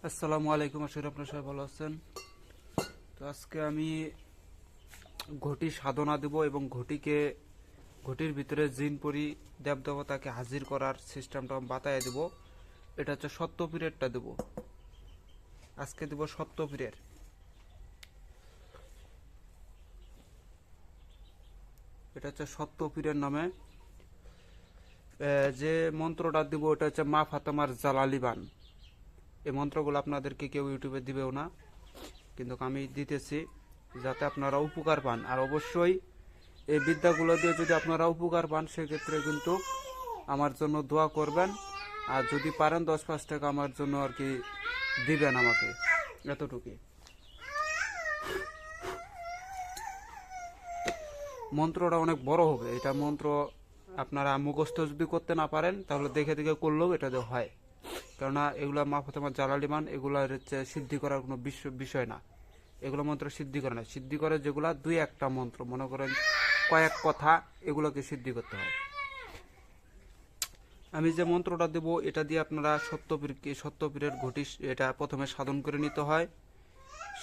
আসসালামু আলাইকুম, আশা করি আপনারা সবাই ভালো আছেন। তো আজকে আমি ঘটি সাধনা দেব এবং ঘটির ভিতরে জিন পরি দেবদেবতাকে হাজির করার সিস্টেমটা বাতায় দেব। এটা হচ্ছে সত্যপীরেরটা দেব, আজকে দেব সত্যপীরের। এটা হচ্ছে সত্যপীরের নামে যে মন্ত্রটা দেব ওটা হচ্ছে মা ফাতেমার জালালি বান। এই মন্ত্রগুলো আপনাদেরকে কেউ ইউটিউবে দিবেও না, কিন্তু আমি দিতেছি যাতে আপনারা উপকার পান। আর অবশ্যই এই বিদ্যাগুলো দিয়ে যদি আপনারা উপকার পান সেক্ষেত্রে কিন্তু আমার জন্য দোয়া করবেন। আর যদি পারেন 10-5 টাকা আমার জন্য আর কি দিবেন আমাকে, এতটুকুই। মন্ত্রটা অনেক বড় হবে। এটা মন্ত্র আপনারা মুখস্থ যদি করতে না পারেন তাহলে দেখে দেখে করলেও এটা হয়, কেননা এগুলো মা ফাতেমার জালালি মান, এগুলো হচ্ছে সিদ্ধি করার কোনো বিষয় না। এগুলো মন্ত্র সিদ্ধি করে না, সিদ্ধি করে যেগুলা 2-1টা মন্ত্র, মনে করেন কয়েক কথা, এগুলোকে সিদ্ধি করতে হয়। আমি যে মন্ত্রটা দেব এটা দিয়ে আপনারা সত্যপীরের ঘটি এটা প্রথমে সাধন করে নিতে হয়।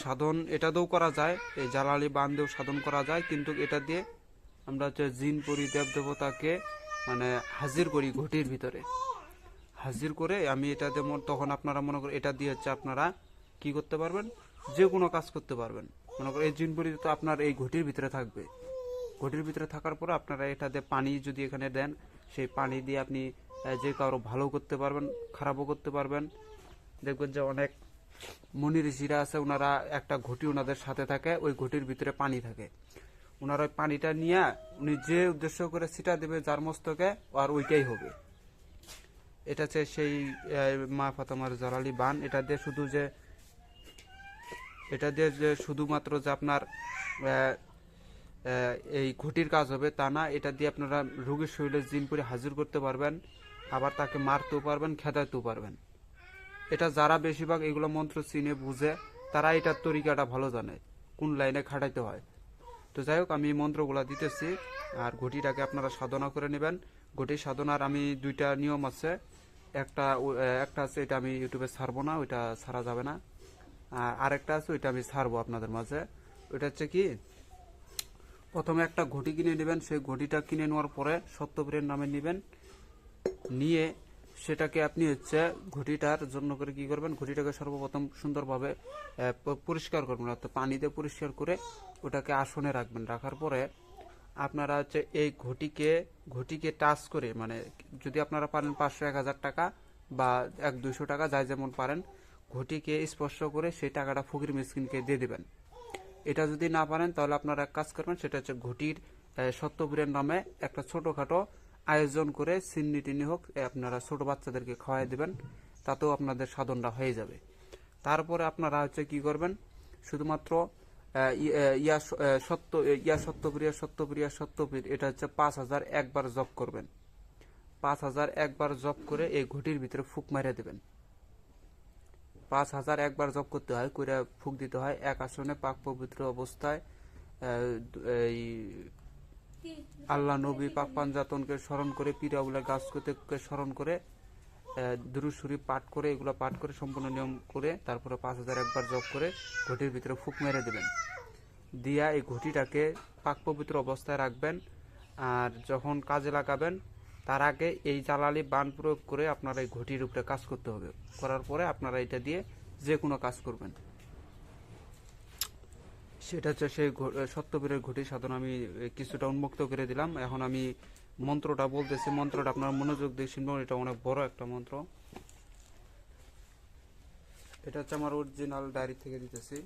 সাধন এটা দিয়েও করা যায়, এই জালালি বান দিয়েও সাধন করা যায়, কিন্তু এটা দিয়ে আমরা হচ্ছে জিন পরি দেব দেবতাকে মানে হাজির করি ঘটির ভিতরে। হাজির করে আমি এটা দিয়ে তখন আপনারা মনে করেন এটা দিয়ে হচ্ছে আপনারা কি করতে পারবেন, যে কোনো কাজ করতে পারবেন। মনে করেন এই জিনপুরি তো আপনার এই ঘটির ভিতরে থাকবে। ঘটির ভিতরে থাকার পরে আপনারা এটা দিয়ে পানি যদি এখানে দেন, সেই পানি দিয়ে আপনি যে কারো ভালো করতে পারবেন, খারাপও করতে পারবেন। দেখবেন যে অনেক মুনি ঋষিরা আছে, ওনারা একটা ঘটি ওনাদের সাথে থাকে, ওই ঘটির ভিতরে পানি থাকে। ওনারা ওই পানিটা নিয়ে উনি যে উদ্দেশ্য করে ছিটা দেবে যার মস্তকে, আর ওইটাই হবে। এটা হচ্ছে সেই মা ফাতেমার জালালি বান। এটা দিয়ে যে শুধুমাত্র যে আপনার এই ঘটির কাজ হবে তা না, এটা দিয়ে আপনারা রোগীর শরীরে জিন করে হাজির করতে পারবেন, আবার তাকে মারতেও পারবেন, খেদাইতেও পারবেন। এটা যারা বেশিরভাগ এগুলো মন্ত্র চিনে বুঝে তারা এটার তরিকাটা ভালো জানে, কোন লাইনে খাটাইতে হয়। তো যাই হোক, আমি মন্ত্রগুলা দিতেছি আর ঘটিটাকে আপনারা সাধনা করে নেবেন। ঘটি সাধনার আমি 2টা নিয়ম আছে। একটা আছে, এটা আমি ইউটিউবে ছাড়বো না, ওইটা ছাড়া যাবে না। আর আরেকটা আছে, ওইটা আমি ছাড়বো আপনাদের মাঝে। ওইটা হচ্ছে কি, প্রথমে একটা ঘটি কিনে নেবেন। সেই ঘটিটা কিনে নেওয়ার পরে সত্যপীরের নামে নেবেন, নিয়ে সেটাকে আপনি হচ্ছে ঘটিটার জন্য করে কি করবেন, ঘটিটাকে সর্বপ্রথম সুন্দরভাবে পরিষ্কার করবেন, অর্থাৎ পানি দিয়ে পরিষ্কার করে ওটাকে আসনে রাখবেন। রাখার পরে আপনারা হচ্ছে এই ঘটিকে টাচ করে, মানে যদি আপনারা পারেন 500-1000 টাকা বা 100-200 টাকা, যাই যেমন পারেন, ঘটিকে স্পর্শ করে সেই টাকাটা ফকির মিসকিনকে দিয়ে দিবেন। এটা যদি না পারেন তাহলে আপনারা এক কাজ করবেন, সেটা হচ্ছে ঘটির সত্যপীরের নামে একটা ছোটখাটো আয়োজন করে সিন্নি টিনি হোক আপনারা ছোট বাচ্চাদেরকে খাওয়াই দিবেন, তাতেও আপনাদের সাধনটা হয়ে যাবে। তারপরে আপনারা হচ্ছে কি করবেন, শুধুমাত্র সত্যপীর এটা হচ্ছে 5000 একবার জপ করবেন। 5000 একবার জপ করে এই ঘটির ভিতরে ফুক মারে দেবেন। 5000 একবার জপ করতে হয়, কইরা ফুক দিতে হয় এক আসনে পাক পবিত্র অবস্থায়। এই আল্লাহ নবী পাক পাঞ্জাতনকে স্মরণ করে, পীরাউলা গাছকে স্মরণ করে, দুরূদ শরীফ পাঠ করে, এগুলো পাঠ করে সম্পূর্ণ নিয়ম করে তারপরে 5000 একবার জপ করে ঘটির ভিতরে ফুক মেরে দেবেন। দিয়া এই ঘটিটাকে পাক পবিত্র অবস্থায় রাখবেন। আর যখন কাজে লাগাবেন তার আগে এই জালালি বান প্রয়োগ করে আপনারা এই ঘটির উপরে কাজ করতে হবে। করার পরে আপনারা এটা দিয়ে যে কোনো কাজ করবেন। সেটা হচ্ছে সেই সত্যপীরের ঘটি সাধনা আমি কিছুটা উন্মুক্ত করে দিলাম। এখন আমি মন্ত্রটা বলতেছি, মন্ত্রটা আপনারা মনোযোগ দিয়ে শুনবেন। এটা অনেক বড় একটা মন্ত্র। এটা হচ্ছে আমার অরিজিনাল ডায়েরি থেকে দিতেছি।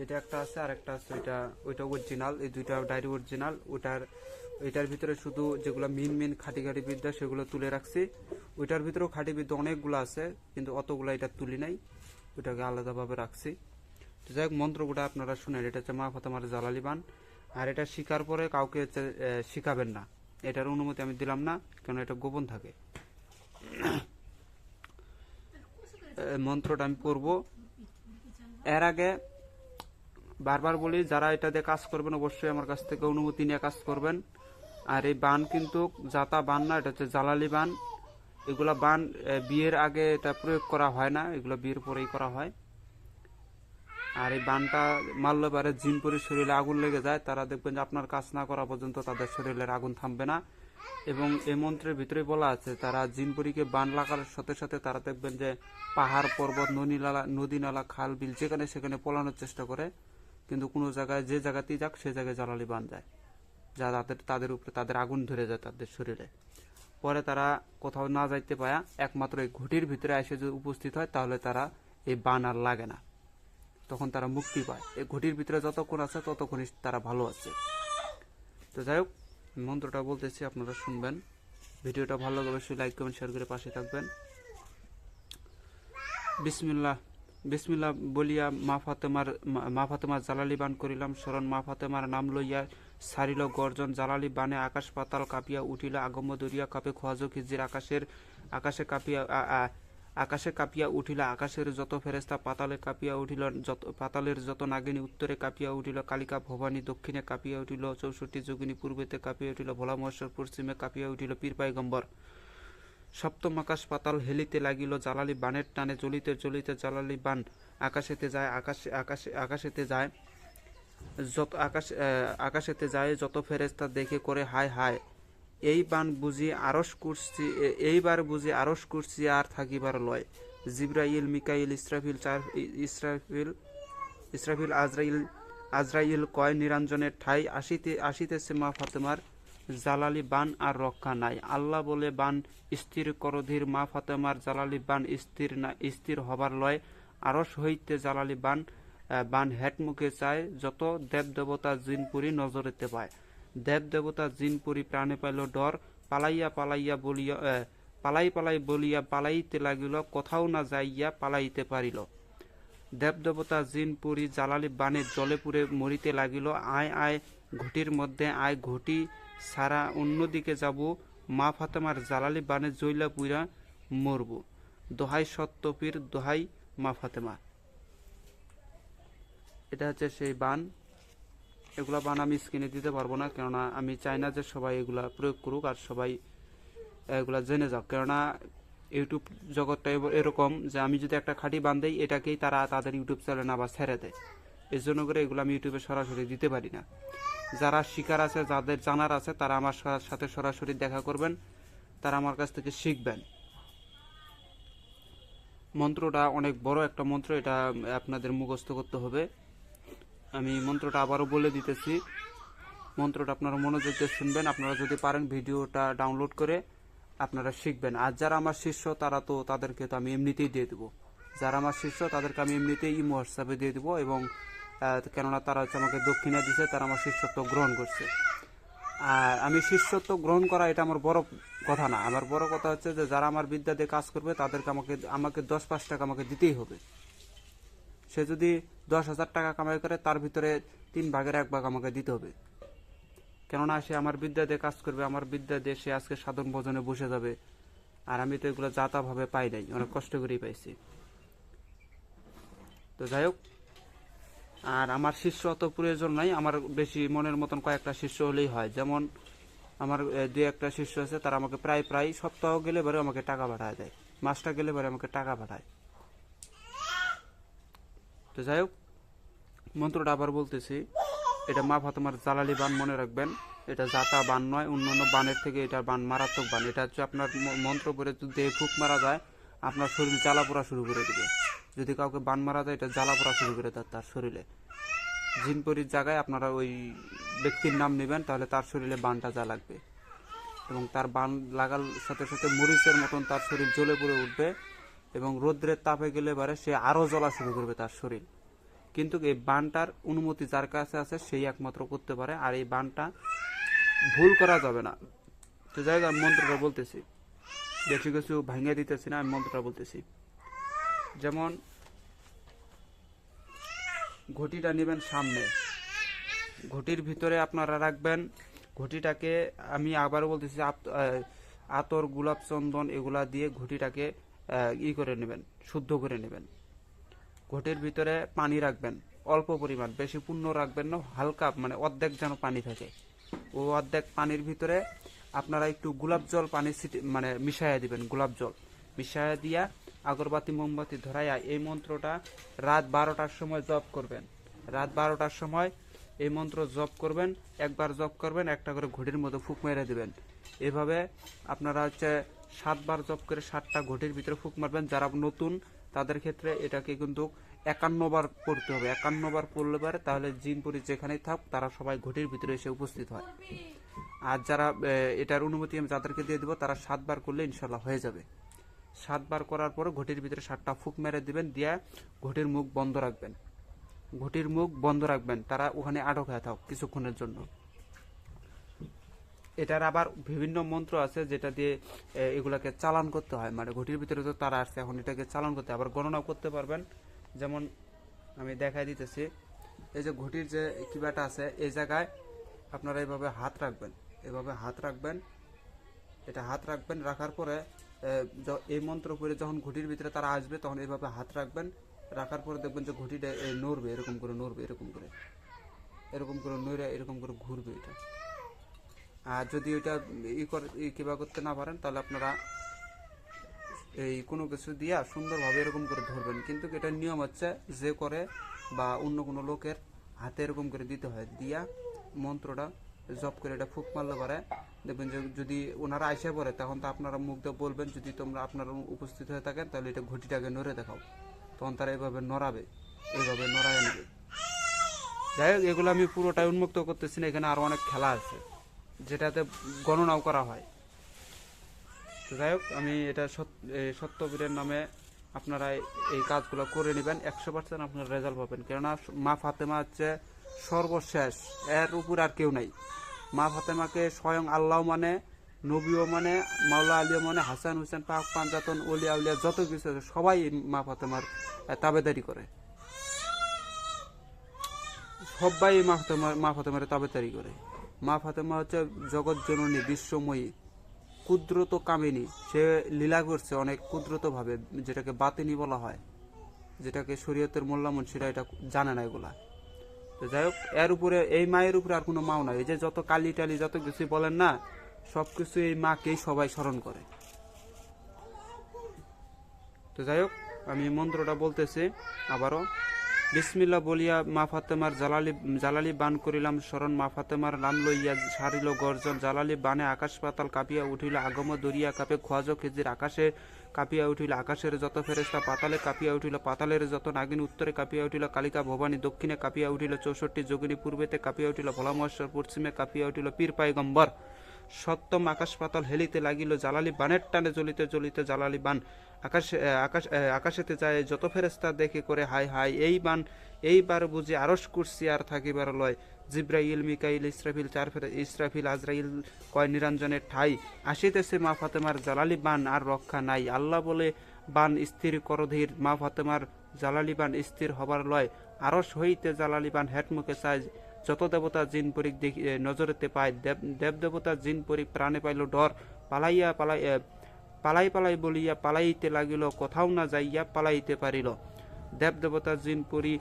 এটা একটা আছে আর একটা আছে, ওইটা অরিজিনাল। এই 2টা ডায়েরি অরিজিনাল। এটার ভিতরে শুধু যেগুলো মেন খাঁটি বিদ্যা সেগুলো তুলে রাখছি। ওইটার ভিতরেও খাঁটি বিদ্যা অনেকগুলো আছে, কিন্তু অতগুলো এটা তুলি নাই, ওইটাকে আলাদাভাবে রাখছি। তো যাই হোক, মন্ত্রগুলো আপনারা শুনেন। এটা হচ্ছে মা ফাতেমার জালালি বান। আর এটা শিকার পরে কাউকে শিখাবেন না, এটার অনুমতি আমি দিলাম না, কারণ এটা গোপন থাকে। মন্ত্রটা আমি পড়ব। এর আগে বারবার বলি, যারা এটা দিয়ে কাজ করবেন অবশ্যই আমার কাছ থেকে অনুমতি নিয়ে কাজ করবেন। আর এই বান কিন্তু জাতা বান না, এটা হচ্ছে জালালি বান। এগুলা বান বিয়ের আগে এটা প্রয়োগ করা হয় না, এগুলো বিয়ের পরেই করা হয়। আর এই বানটা মারলে পারে জিনপুরির শরীরে আগুন লেগে যায়, তারা দেখবেন যে আপনার কাজ না করা পর্যন্ত তাদের শরীরের আগুন থামবে না। এবং এই মন্ত্রের ভিতরে বলা আছে তারা জিনপুরিকে বান লাগার সাথে সাথে তারা দেখবেন যে পাহাড় পর্বত নদী নালা খাল বিল যেখানে সেখানে পলানোর চেষ্টা করে, কিন্তু কোনো জায়গায় যে জায়গাতেই যাক সে জায়গায় জ্বালালি বান যায়, যা তাদের উপরে তাদের আগুন ধরে যায় তাদের শরীরে। পরে তারা কোথাও না যাইতে পায়া একমাত্র এই ঘটির ভিতরে এসে যদি উপস্থিত হয় তাহলে তারা এই বান আর লাগে না, তখন তারা মুক্তি পায়। এই ঘটির ভিতরে যতক্ষণ আছে ততক্ষণই তারা ভালো আছে। তো যাই হোক, মন্ত্রটা বলতেছি, আপনারা শুনবেন। ভিডিওটা ভালো লাগলে অবশ্যই লাইক কমেন্ট শেয়ার করে পাশে থাকবেন। বিসমিল্লাহ বিসমিল্লাহ বলিয়া মা ফাতেমার জালালি বান করিলাম স্মরণ। মা ফাতেমার নাম লইয়া সারিল গর্জন, জালালি বানে আকাশ পাতাল কাঁপিয়া উঠিল। আগম দরিয়া কাপে খোয়াজ খিজির আকাশে কাঁপিয়া উঠিল। আকাশের যত ফেরেস্তা পাতালে কাঁপিয়া উঠিল। পাতালের যত নাগিনী উত্তরে কাঁপিয়া উঠিল। কালিকা ভবানী দক্ষিণে কাঁপিয়া উঠিল। 64 যোগিনী পূর্বেতে কাঁপিয়া উঠিল। ভোলা মহেশ্বর পশ্চিমে কাঁপিয়া উঠিল। পীর পয়গম্বর। সপ্তম আকাশ পাতাল হেলিতে লাগিল। জালালি বানের টানে জ্বলিতে জ্বলিতে জালালি বান আকাশেতে যায়। আকাশেতে যায় যত ফেরেস্তা দেখে করে হায় হায়। এইবার বুঝি আরশ কুরসি আর থাকিবার লয়। জিবরাইল মিকাইল ইসরাফিল আজরাইল কয় নিরঞ্জনের ঠাই আসিতেছে মা ফাতেমার জালালি বান আর রক্ষা নাই। আল্লাহ বলে বান স্থির করধীর। মা ফাতেমার জালালি বান স্থির হবার লয়। আরশ হইতে জালালি বান হেট মুখে চায়। যত দেব দেবতা জিনপুরি নজরেতে পায়। দেব দেবতা জিনপুরি প্রাণে পাইল ডর। পালাই বলিয়া পালাইতে লাগিল। কোথাও না যাইয়া পালাইতে পারিল। দেব দেবতা জিনপুরি জালালি বানে জলে পুড়ে মরিতে লাগিল। আয় ঘটির মধ্যে আয়, ঘটি সারা অন্যদিকে যাব। মা ফাতেমার জালালি বানে জইলা পুইরা মরব। দোহাই সত্যপীর, দোহাই মা ফাতেমা। এটা হচ্ছে সেই বান। এগুলা বান আমি স্ক্রিনে দিতে পারবো না, কেননা আমি চাই না যে সবাই এগুলা প্রয়োগ করুক আর সবাই এগুলা জেনে যাক। কেননা ইউটিউব জগৎটা এরকম যে আমি যদি একটা খাঁটি বান দেই এটাকেই তারা তাদের ইউটিউব চ্যানেলে আবার ছেড়ে দেয়। এই জন্য করে এগুলো আমি ইউটিউবে সরাসরি দিতে পারি না। যারা শিকার আছে, যাদের জানার আছে, তারা আমার সাথে সরাসরি দেখা করবেন, তারা আমার কাছ থেকে শিখবেন। মন্ত্রটা অনেক বড় একটা মন্ত্র, এটা আপনাদের মুখস্থ করতে হবে। আমি মন্ত্রটা আবারও বলে দিতেছি, মন্ত্রটা আপনারা মনোযোগ দিয়ে শুনবেন। আপনারা যদি পারেন ভিডিওটা ডাউনলোড করে আপনারা শিখবেন। আর যারা আমার শিষ্য তাদেরকে তো আমি এমনিতেই দিয়ে দেবো। যারা আমার শিষ্য তাদেরকে আমি এমনিতেই ইমো হোয়াটসঅ্যাপে দিয়ে দেবো। এবং কেননা তারা হচ্ছে আমাকে দক্ষিণা দিয়েছে, তারা আমার শিষ্যত্ব গ্রহণ করছে। আর আমি শিষ্যত্ব গ্রহণ করা এটা আমার বড় কথা না। আমার বড় কথা হচ্ছে যে যারা আমার বিদ্যা দিয়ে কাজ করবে তাদেরকে আমাকে 10-5 টাকা আমাকে দিতেই হবে। সে যদি 10,000 টাকা কামাই করে তার ভিতরে 3 ভাগের 1 ভাগ আমাকে দিতে হবে। কেননা সে আমার বিদ্যা দিয়ে কাজ করবে, আমার বিদ্যা দিয়ে সে আজকে সাধন ভোজনে বসে যাবে। আর আমি তো এগুলো যাতাভাবে পাই নাই, অনেক কষ্ট করেই পাইছি। তো যাই হোক, আর আমার শিষ্য অত প্রয়োজন নাই। আমার বেশি মনের মতন কয়েকটা শিষ্য হলেই হয়। যেমন আমার 2-1টা শিষ্য আছে, তারা আমাকে প্রায় সপ্তাহ গেলে পরে আমাকে টাকা পাঠায় দেয়, মাসটা গেলে পরে আমাকে টাকা পাঠায়। তো যাই হোক, মন্ত্রটা আবার বলতেছি। এটা মা ফাতেমার জালালি বান, মনে রাখবেন। এটা জাতা বান নয়, অন্যান্য বানের থেকে এটা বান মারাত্মক বান। এটা হচ্ছে আপনার মন্ত্র পরে যদি ফুক মারা যায় আপনার শরীর জ্বালা পোড়া শুরু করে দেবে। যদি কাউকে বান মারা যায় এটা জ্বালা পোড়া শুরু করে দেয় তার শরীরে। জিনপরির জায়গায় আপনারা ওই ব্যক্তির নাম নেবেন, তাহলে তার শরীরে বানটা যা লাগবে। এবং তার বান লাগার সাথে সাথে মরিচের মতন তার শরীর জ্বলে পড়ে উঠবে। এবং রৌদ্রের তাপে গেলে পরে সে আরও জ্বলা শুরু করবে তার শরীর। কিন্তু এই বানটার অনুমতি যার কাছে আছে সেই একমাত্র করতে পারে। আর এই বানটা ভুল করা যাবে না। তো যাই হোক, আমি মন্ত্রটা বলতেছি, বেশি কিছু ভাঙিয়ে দিতেছি না, আমি মন্ত্রটা বলতেছি। যেমন ঘটিটা নেবেন সামনে, ঘটির ভিতরে আপনারা রাখবেন। ঘটিটাকে আমি আবারও বলতেছি, আতর, গোলাপ, চন্দন এগুলা দিয়ে ঘটিটাকে করে নেবেন, শুদ্ধ করে নেবেন। ঘটির ভিতরে পানি রাখবেন অল্প পরিমাণ, বেশি পূর্ণ রাখবেন না, হালকা, মানে অর্ধেক যেন পানি থাকে। ও অর্ধেক পানির ভিতরে আপনারা একটু গোলাপ জল পানি মানে মিশাইয়া দিবেন, গোলাপ জল মিশাইয়া দিয়া আগরবাতি মোমবাতি ধরাইয়া এই মন্ত্রটা রাত 12টার সময় জপ করবেন। রাত 12টার সময় এই মন্ত্র জপ করবেন, একবার জপ করবেন, একটা করে ঘটির মধ্যে ফুক মেরে দিবেন। এভাবে আপনারা হচ্ছে 7বার জপ করে 7টা ঘটির ভিতরে ফুক মারবেন। যারা নতুন তাদের ক্ষেত্রে এটাকে কিন্তু 51বার পড়তে হবে। 51বার পড়লে পারে তাহলে জিনপুরি যেখানেই থাক তারা সবাই ঘটির ভিতরে এসে উপস্থিত হয়। আর যারা এটার অনুমতি আমি যাদেরকে দিয়ে দিব তারা 7বার করলে ইনশাল্লাহ হয়ে যাবে। 7বার করার পরে ঘটির ভিতরে 7টা ফুক মেরে দিবেন, দিয়া ঘটির মুখ বন্ধ রাখবেন। ঘটির মুখ বন্ধ রাখবেন, তারা ওখানে আটক হয়ে থাক কিছুক্ষণের জন্য। এটার আবার বিভিন্ন মন্ত্র আছে যেটা দিয়ে এগুলাকে চালান করতে হয়, মানে ঘটির ভিতরে তো তারা আসছে, এখন এটাকে চালান করতে আবার গণনা করতে পারবেন। যেমন আমি দেখাই দিতেছি, এই যে ঘটির যে কিবাটা আছে এই জায়গায় আপনারা এইভাবে হাত রাখবেন, এভাবে হাত রাখবেন, এটা হাত রাখবেন, রাখার পরে এই মন্ত্র করে যখন ঘটির ভিতরে তারা আসবে তখন এইভাবে হাত রাখবেন, রাখার পরে দেখবেন যে ঘটিটা নড়বে, এরকম করে নড়বে, এরকম করে নড়ে এরকম করে ঘুরবে এটা। আর যদি ওইটা কিবা করতে না পারেন তাহলে আপনারা এই কোনো কিছু দিয়া সুন্দরভাবে এরকম করে ধরবেন। কিন্তু এটার নিয়ম হচ্ছে যে করে বা অন্য কোনো লোকের হাতে এরকম করে দিতে হয়, দিয়া মন্ত্রটা জপ করে এটা ফুক মারলে পারে দেখবেন যে যদি ওনারা আইসে পড়ে তখন তো আপনারা মুখ দিয়ে বলবেন, যদি তোমরা আপনারা উপস্থিত হয়ে থাকেন তাহলে এটা ঘটিটাকে নড়ে দেখাও, তখন তারা এইভাবে নড়াবে, এইভাবে নড়ায় নেবে। যাই হোক, এগুলো আমি পুরোটাই উন্মুক্ত করতেছি না, এখানে আরো অনেক খেলা আছে যেটাতে গণনাও করা হয়। তো যাই হোক, আমি এটা সত্যবীরের নামে আপনারা এই কাজগুলো করে নেবেন, 100% আপনার রেজাল্ট পাবেন। কেননা মা ফাতেমা হচ্ছে সর্বশেষ, এর উপর আর কেউ নাই। মা ফাতেমাকে স্বয়ং আল্লাহ মানে, নবীও মানে, মাওলা আলিও মানে, হাসান হুসেন পাক পাঞ্জাতন ওলিয়া উলিয়া যত কিছু আছে সবাই মা ফাতেমার তাবেদারি করে, সবাই মা ফাতেমার তাবেদারি করে। মা ফাতেমা হচ্ছে জগৎ জননী, বিশ্বময়ী, কুদরত কামিনী। সে লীলা করছে অনেক কুদরত ভাবে, যেটাকে বাতিনি বলা হয়, যেটাকে শরীয়তের মোল্লা মুন্সিরা এটা জানে না এগুলা। তো যাই হোক, এর উপরে এই মায়ের উপরে আর কোনো মাও নাই। এই যে যত কালি টালি যত কিছু বলেন না, সবকিছু এই মাকেই সবাই স্মরণ করে। তো যাই হোক, আমি মন্ত্রটা বলতেছি আবারও। বিসমিল্লাহ বলিয়া মা ফাতেমার জালালি বান করিলাম স্মরণ, মা ফাতেমার নাম লইয়া সারিল গর্জন, জালালি বানে আকাশ পাতাল কাঁপিয়া উঠিল, আগম দরিয়া কাপে খোয়াজ খেজির আকাশে কাঁপিয়া উঠিল, আকাশের যত ফেরেস্তা পাতালে কাঁপিয়া উঠিল, পাতালের যত নাগিন উত্তরে কাঁপিয়া উঠিল, কালিকা ভবানী দক্ষিণে কাঁপিয়া উঠিল, 64 যোগিনী পূর্বেতে কাঁপিয়া উঠিল, ভোলা মহেশ্বর পশ্চিমে কাঁপিয়া উঠিল, পীর পাইগম্বর সত্যম আকাশ পাতাল হেলিতে লাগিল, জালালি বানের টানে জ্বলিতে জ্বলিতে জালালি বান আকাশেতে যায়, যত ফেরেস্তা দেখে করে হাই হাই, এইবার বুঝি আরশ কুরসি আর থাকিবার লয়, জিব্রাইল মিকাইল ইসরাফিল ইসরাফিল আজরাইল কয় নিরঞ্জনের ঠাই, আসিতেছে মা ফাতেমার জালালি বান আর রক্ষা নাই, আল্লাহ বলে বান স্থির করধীর, মা ফাতেমার জালালি বান স্থির হবার লয়, আরশ হইতে জালালি বান হেট মুখে চায়, যত দেবতা জিন পরিক দেখি নজরেতে পায়, দেব দেবতা জিন পরিক প্রাণে পাইল ডর, পালাই বলিয়া পালাইতে লাগিল, কোথাও না যাইয়া পালাইতে পারিল, দেব দেবতা জিন পরি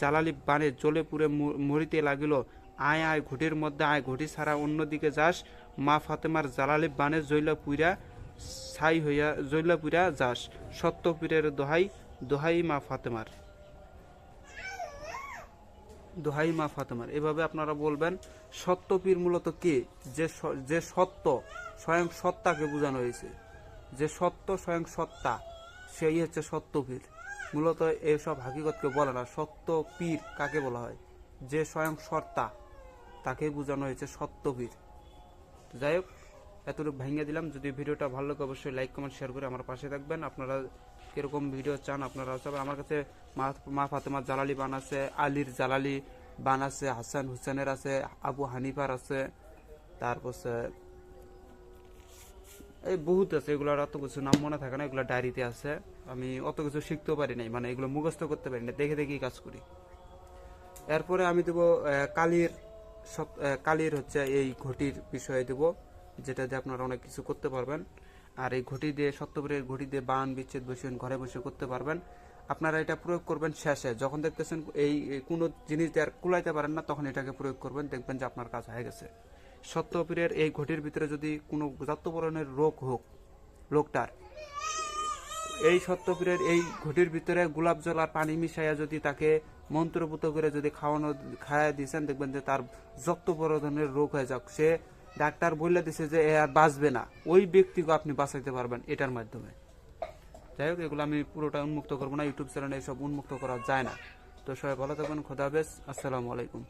জালালি বানে জ্বলে পুড়ে মরিতে লাগিল, আয় আয় ঘটির মধ্যে আয়, ঘটি ছাড়া অন্যদিকে যাস, মা ফাতেমার জালালি বানে জৈলা পুইরা যাস, সত্য পীরের দোহাই দোহাই মা ফাতেমার, দোহাই মা ফাতেমার। এভাবে আপনারা বলবেন। সত্যপীর মূলত কে? যে সত্য, স্বয়ং সত্তাকে বোঝানো হয়েছে, যে সত্য স্বয়ং সত্তা, সেই হচ্ছে সত্যপীর। মূলত এসব হাকিকতকে বলে না। সত্য পীর কাকে বলা হয়? যে স্বয়ং সত্তা, তাকে বোঝানো হয়েছে সত্যপীর। যাই হোক, এতটুকু ভেঙে দিলাম। যদি ভিডিওটা ভালো লাগে অবশ্যই লাইক কমেন্ট শেয়ার করে আমার পাশে থাকবেন। আপনারা কিরকম ভিডিও চান আপনারা সব, আমার কাছে মা ফাতেমার জালালি বান আছে, আলীর জালালি বান আছে, হাসান হুসেনের আছে, আবু হানিফার আছে, তারপর এই বহুত আছে। এগুলোর অত কিছু নাম মনে থাকে না, এগুলো ডায়েরিতে আছে। আমি অত কিছু শিখতেও পারি নাই, মানে এগুলো মুখস্থ করতে পারি না, দেখে দেখেই কাজ করি। এরপরে আমি দেবো কালির হচ্ছে এই ঘটির বিষয়ে দেবো, যেটা দিয়ে আপনারা অনেক কিছু করতে পারবেন। আর এই ঘটি দিয়ে, সত্যপীরের ঘটি দিয়ে বান বিচ্ছেদ বসে ঘরে বসে করতে পারবেন। আপনারা এটা প্রয়োগ করবেন শেষে, যখন দেখতেছেন এই কোনো জিনিস দিয়ে আর কুলাইতে পারেন না, তখন এটাকে প্রয়োগ করবেন, দেখবেন যে আপনার কাজ হয়ে গেছে। সত্যপীরের এই ঘটির ভিতরে যদি কোনো যত ধরনের রোগ হোক লোকটার, এই সত্যপীরের এই ঘটির ভিতরে গোলাপ জল আর পানি মিশাইয়া যদি তাকে মন্ত্রপুত করে যদি খাওয়া দিয়েছেন, দেখবেন যে তার যত বড় ধরনের রোগ হয়ে যাক, সে ডাক্তার বলে দিছে যে এ আর বাঁচবে না, ওই ব্যক্তিকে আপনি বাঁচাইতে পারবেন এটার মাধ্যমে। যাই হোক, এগুলো আমি পুরোটা উন্মুক্ত করবো না, ইউটিউব চ্যানেলে এসব উন্মুক্ত করা যায় না। তো সবাই ভালো থাকবেন, খোদা হাফেজ, আসসালামু আলাইকুম।